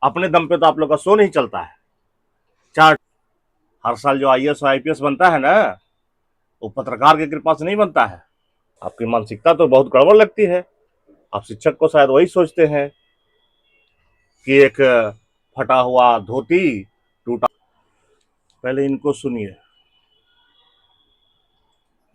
अपने दम पे तो आप लोग का शो नहीं चलता है। चार हर साल जो आईएएस और आईपीएस बनता है ना, वो पत्रकार की कृपा से नहीं बनता है। आपकी मानसिकता तो बहुत गड़बड़ लगती है। आप शिक्षक को शायद वही सोचते हैं कि एक फटा हुआ धोती, टूटा। पहले इनको सुनिए।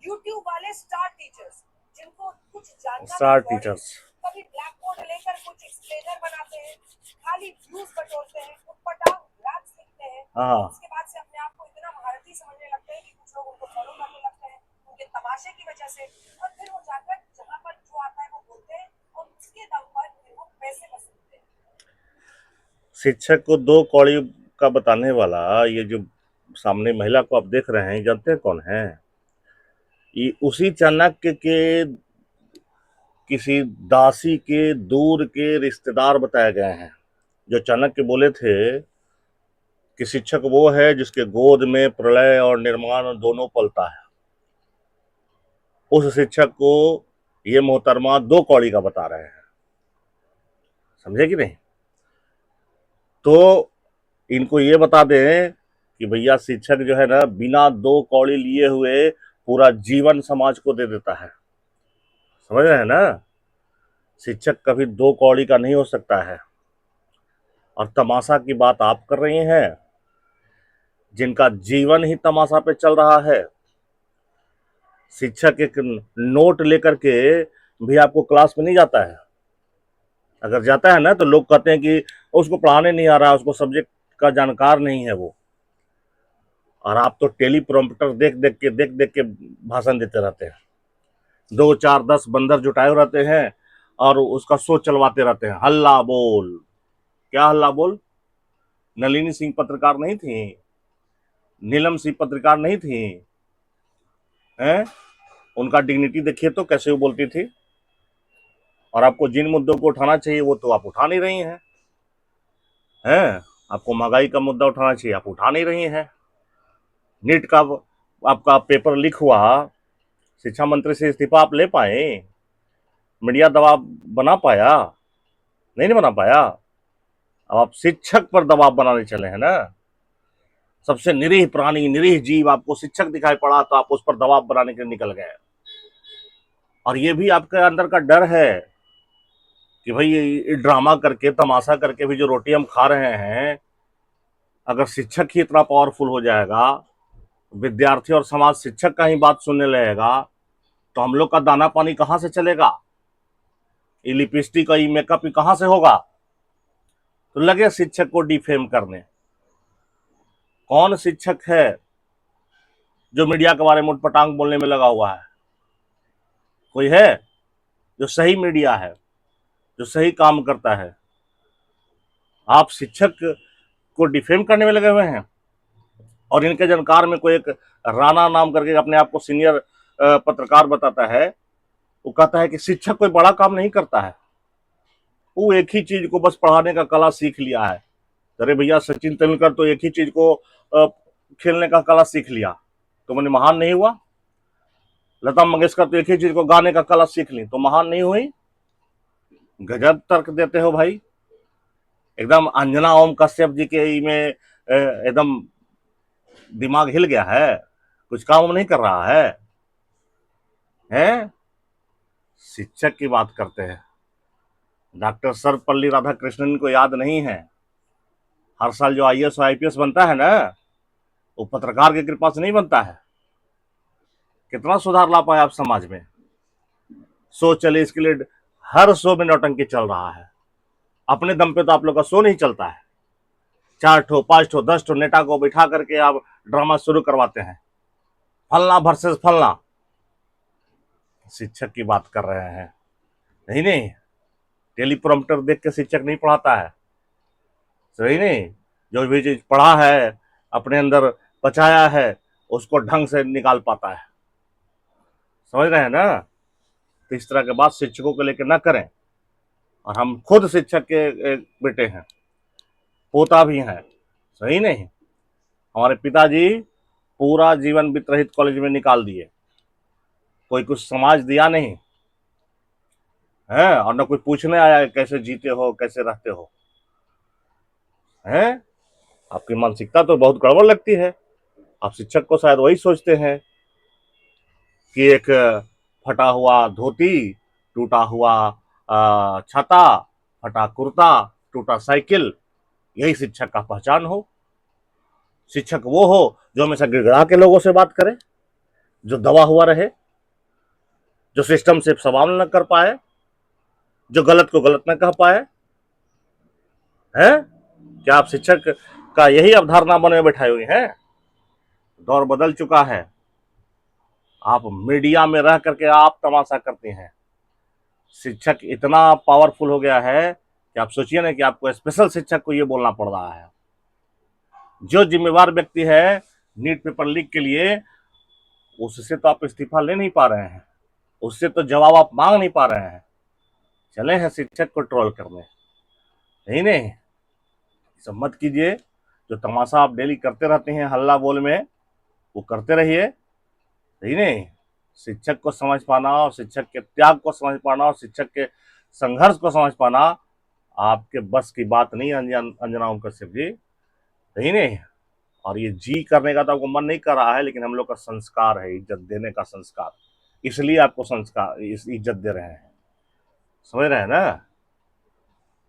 यूट्यूब वाले स्टार टीचर्स जिनको कुछ जानना स्टार नहीं, टीचर्स कभी ब्लैक बोर्ड लेकर कुछ एक्सप्लेनर बनाते हैं, खाली व्यूज बटोरते हैं, उटपटांग रैप सीखते हैं, हाँ, उसके बाद से अपने आप को इतना महारथी समझने लगते हैं कि कुछ लोग उनको फॉलो करने लगते हैं उनके तमाशे की वजह से, और फिर वो जाकर जहां पर जो आता है वो बोलते हैं और उसके दम पर फिर वो पैसे वसूलते हैं। शिक्षक को दो कौड़ी का बताने वाला ये जो सामने महिला को आप देख रहे हैं, जानते हैं कौन है? ये उसी चाणक्य के किसी दासी के दूर के रिश्तेदार बताए गए हैं। जो चाणक्य बोले थे कि शिक्षक वो है जिसके गोद में प्रलय और निर्माण दोनों पलता है। उस शिक्षक को ये मोहतरमा दो कौड़ी का बता रहे हैं। समझे कि नहीं? तो इनको ये बता दें कि भैया शिक्षक जो है ना, बिना दो कौड़ी लिए हुए पूरा जीवन समाज को दे देता है। समझ रहे हैं ना? शिक्षक कभी दो कौड़ी का नहीं हो सकता है। और तमाशा की बात आप कर रही हैं, जिनका जीवन ही तमाशा पे चल रहा है। शिक्षक एक नोट लेकर के भी आपको क्लास में नहीं जाता है। अगर जाता है ना तो लोग कहते हैं कि उसको पढ़ाने नहीं आ रहा, उसको सब्जेक्ट का जानकार नहीं है वो। और आप तो टेलीप्रॉम्प्टर देख देख के भाषण देते रहते हैं। 2 4 10 बंदर जुटाए रहते हैं और उसका शो चलवाते रहते हैं। हल्ला बोल, क्या हल्ला बोल? नलिनी सिंह पत्रकार नहीं थी? नीलम सिंह पत्रकार नहीं थी? हैं? उनका डिग्निटी देखिए तो कैसे वो बोलती थी। और आपको जिन मुद्दों को उठाना चाहिए वो तो आप उठा नहीं रही हैं। आपको महंगाई का मुद्दा उठाना चाहिए, आप उठा नहीं रही हैं। नीट का आपका पेपर लीक हुआ, शिक्षा मंत्री से इस्तीफा आप ले पाए? मीडिया दबाव बना पाया? नहीं बना पाया। अब आप शिक्षक पर दबाव बनाने चले हैं ना। सबसे निरीह प्राणी, निरीह जीव आपको शिक्षक दिखाई पड़ा तो आप उस पर दबाव बनाने के लिए निकल गए। और ये भी आपके अंदर का डर है कि भाई ये ड्रामा करके, तमाशा करके भी जो रोटी हम खा रहे हैं, अगर शिक्षक ही इतना पावरफुल हो जाएगा, विद्यार्थी और समाज शिक्षक का ही बात सुनने लगेगा, तो हम लोग का दाना पानी कहाँ से चलेगा? ये लिपस्टिक का ये मेकअप कहाँ से होगा? तो लगे शिक्षक को डिफेम करने। कौन शिक्षक है जो मीडिया के बारे में उटपटांग बोलने में लगा हुआ है? कोई है जो सही मीडिया है, जो सही काम करता है? आप शिक्षक को डिफेम करने में लगे हुए हैं। और इनके जानकार में कोई एक राणा नाम करके अपने आप को सीनियर पत्रकार बताता है। वो कहता है कि शिक्षक कोई बड़ा काम नहीं करता है, वो एक ही चीज को बस पढ़ाने का कला सीख लिया है। अरे भैया, सचिन तेंदुलकर तो एक ही चीज को खेलने का कला सीख लिया, तो मैंने महान नहीं हुआ। लता मंगेशकर तो एक ही चीज को गाने का कला सीख ली, तो महान नहीं हुई। गजब तर्क देते हो भाई। एकदम अंजना ओम कश्यप जी के में एकदम दिमाग हिल गया है, कुछ काम नहीं कर रहा है? शिक्षक की बात करते हैं। डॉक्टर सर्वपल्ली राधाकृष्णन को याद नहीं है? हर साल जो आईएएस और आईपीएस बनता है ना, वो पत्रकार की कृपा से नहीं बनता है। कितना सुधार ला पाए आप समाज में? शो चले इसके लिए हर शो में नौटंकी चल रहा है। अपने दम पे तो आप लोग का शो नहीं चलता है। 4 ठो 5 ठो 10 ठो नेता को बिठा करके आप ड्रामा शुरू करवाते हैं, फलना वर्सेस फलना। शिक्षक की बात कर रहे हैं? नहीं नहीं, टेलीप्रॉम्प्टर देख के शिक्षक नहीं पढ़ाता है। सही नहीं, जो भी चीज पढ़ा है, अपने अंदर पचाया है, उसको ढंग से निकाल पाता है। समझ रहे हैं ना? तो इस तरह के बात शिक्षकों को लेकर ना करें। और हम खुद शिक्षक के बेटे हैं, पोता भी हैं। सही नहीं? हमारे पिताजी पूरा जीवन वित्तरहित कॉलेज में निकाल दिए, कोई कुछ समाज दिया नहीं है, और न कोई पूछने आया कैसे जीते हो, कैसे रहते हो। हैं? आपकी मानसिकता तो बहुत गड़बड़ लगती है। आप शिक्षक को शायद वही सोचते हैं कि एक फटा हुआ धोती, टूटा हुआ छाता, फटा कुर्ता, टूटा साइकिल, यही शिक्षक का पहचान हो। शिक्षक वो हो जो हमेशा गिड़गिड़ा के लोगों से बात करे, जो दबा हुआ रहे, जो सिस्टम से सवाल न कर पाए, जो गलत को गलत न कह पाए। है क्या आप शिक्षक का यही अवधारणा मन में बैठाए हुए हैं? दौर बदल चुका है। आप मीडिया में रह करके आप तमाशा करते हैं। शिक्षक इतना पावरफुल हो गया है कि आप सोचिए ना कि आपको स्पेशल शिक्षक को ये बोलना पड़ रहा है। जो जिम्मेवार व्यक्ति है नीट पेपर लीक के लिए, उससे तो आप इस्तीफा ले नहीं पा रहे हैं, उससे तो जवाब आप मांग नहीं पा रहे हैं, चले हैं शिक्षक को ट्रोल करने। नहीं, सब मत कीजिए। जो तमाशा आप डेली करते रहते हैं हल्ला बोल में, वो करते रहिए। नहीं, शिक्षक को समझ पाना और शिक्षक के त्याग को समझ पाना और शिक्षक के संघर्ष को समझ पाना आपके बस की बात नहीं अंजना ओम कश्यप जी। नहीं, और ये जी करने का तो आपको मन नहीं कर रहा है, लेकिन हम लोग का संस्कार है इज्जत देने का संस्कार, इसलिए आपको संस्कार इज्जत दे रहे हैं। समझ रहे हैं ना?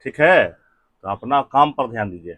ठीक है, तो अपना काम पर ध्यान दीजिए।